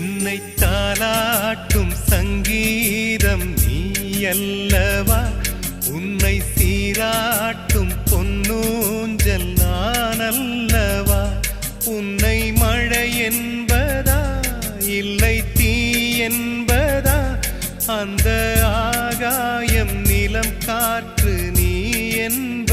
என்னை தாலாட்டும் சங்கீதம் நீ அல்லவா, உன்னை சீராட்டும் பொன்னூஞ்சல் நான் அல்லவா. உன்னை மழை என்பதா இல்லை தீ என்பதா, அந்த ஆகாயம் நிலம் காற்று நீ என்பதா.